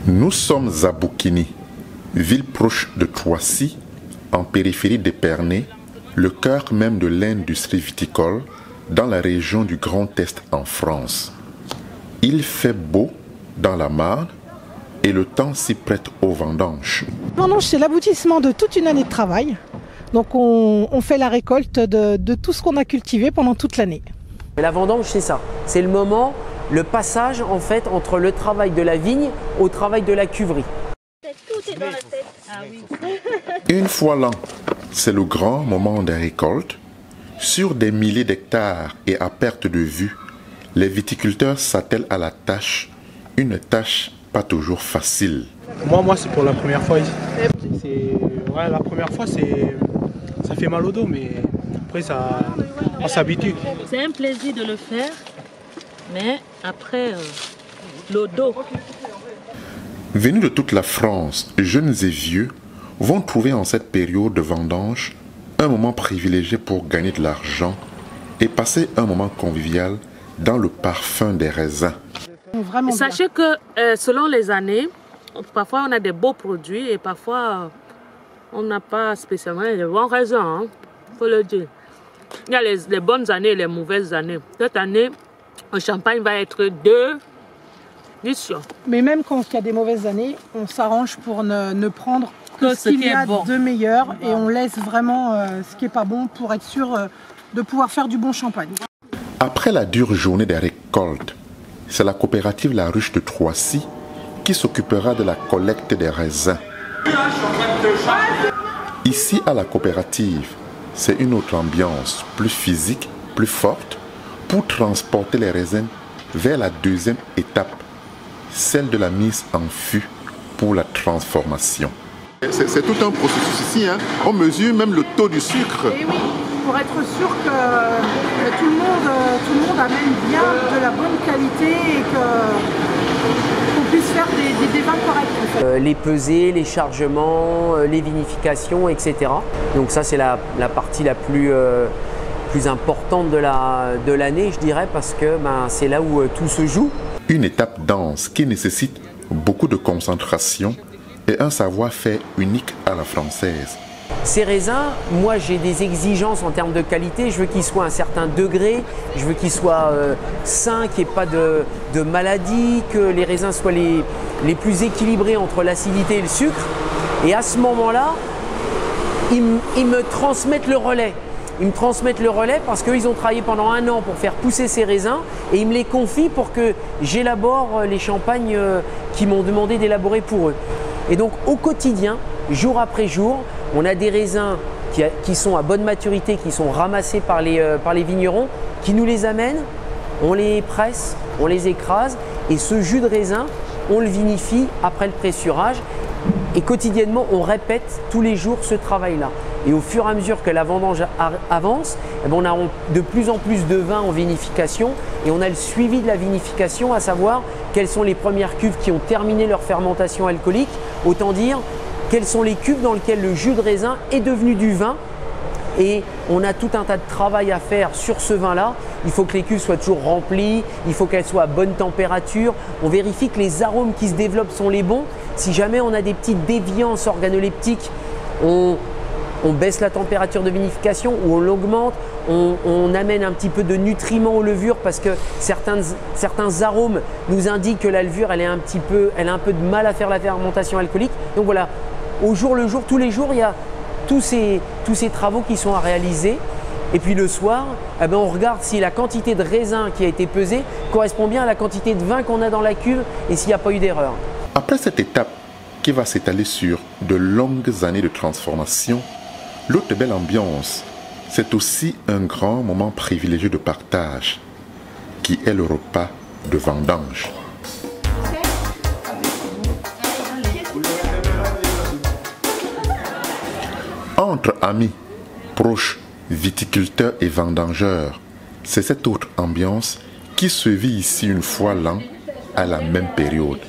Nous sommes à Boukini, ville proche de Troissy, en périphérie d'Épernay, le cœur même de l'industrie viticole, dans la région du Grand Est en France. Il fait beau dans la Marne et le temps s'y prête aux vendanges. Vendange, c'est l'aboutissement de toute une année de travail. Donc on fait la récolte de tout ce qu'on a cultivé pendant toute l'année. La vendange, c'est ça. C'est le moment, le passage en fait entre le travail de la vigne au travail de la cuverie. Tout est dans la tête. Ah oui. Une fois l'an, c'est le grand moment des récoltes. Sur des milliers d'hectares et à perte de vue, les viticulteurs s'attellent à la tâche, une tâche pas toujours facile. Moi c'est pour la première fois ici. La première fois, ça fait mal au dos, mais après, on s'habitue. C'est un plaisir de le faire, mais après, le dos. Venus de toute la France, jeunes et vieux vont trouver en cette période de vendange un moment privilégié pour gagner de l'argent et passer un moment convivial dans le parfum des raisins. Sachez que selon les années, parfois on a des beaux produits et parfois on n'a pas spécialement les bons raisins, faut le dire. Il y a les bonnes années et les mauvaises années. Cette année, le champagne va être 2 éditions. Mais même quand il y a des mauvaises années, on s'arrange pour ne prendre que ce qu'il y a de meilleur et on laisse vraiment ce qui n'est pas bon pour être sûr de pouvoir faire du bon champagne. Après la dure journée des récoltes, c'est la coopérative La Ruche de Troissy qui s'occupera de la collecte des raisins. Ici à la coopérative, c'est une autre ambiance, plus physique, plus forte, pour transporter les raisins vers la deuxième étape, celle de la mise en fût pour la transformation. C'est tout un processus ici, hein. On mesure même le taux du sucre. Et oui, pour être sûr que tout le monde amène bien de la bonne qualité et qu'on puisse faire des vins corrects. En fait. Les pesées, les chargements, les vinifications, etc. Donc ça c'est la partie la plus importante de l'année, je dirais, parce que c'est là où tout se joue. Une étape dense qui nécessite beaucoup de concentration et un savoir-faire unique à la française. Ces raisins, moi j'ai des exigences en termes de qualité, je veux qu'ils soient à un certain degré, je veux qu'ils soient sains, qu'il n'y ait pas de maladie, que les raisins soient les plus équilibrés entre l'acidité et le sucre. Et à ce moment-là, ils me transmettent le relais. Ils me transmettent le relais parce qu'ils ont travaillé pendant 1 an pour faire pousser ces raisins et ils me les confient pour que j'élabore les champagnes qu'ils m'ont demandé d'élaborer pour eux. Et donc au quotidien, jour après jour, on a des raisins qui sont à bonne maturité, qui sont ramassés par les vignerons, qui nous les amènent, on les presse, on les écrase et ce jus de raisin, on le vinifie après le pressurage. Et quotidiennement, on répète tous les jours ce travail-là. Et au fur et à mesure que la vendange avance, on a de plus en plus de vins en vinification et on a le suivi de la vinification, à savoir quelles sont les premières cuves qui ont terminé leur fermentation alcoolique. Autant dire, quelles sont les cuves dans lesquelles le jus de raisin est devenu du vin. Et on a tout un tas de travail à faire sur ce vin-là. Il faut que les cuves soient toujours remplies, il faut qu'elles soient à bonne température. On vérifie que les arômes qui se développent sont les bons. Si jamais on a des petites déviances organoleptiques, on baisse la température de vinification ou on l'augmente. On amène un petit peu de nutriments aux levures parce que certains arômes nous indiquent que la levure elle a un peu de mal à faire la fermentation alcoolique. Donc voilà, au jour le jour, tous les jours, il y a tous ces travaux qui sont à réaliser. Et puis le soir, on regarde si la quantité de raisin qui a été pesée correspond bien à la quantité de vin qu'on a dans la cuve et s'il n'y a pas eu d'erreur. Après cette étape qui va s'étaler sur de longues années de transformation, l'autre belle ambiance, c'est aussi un grand moment privilégié de partage, qui est le repas de vendange. Entre amis, proches, viticulteurs et vendangeurs, c'est cette autre ambiance qui se vit ici une fois l'an à la même période.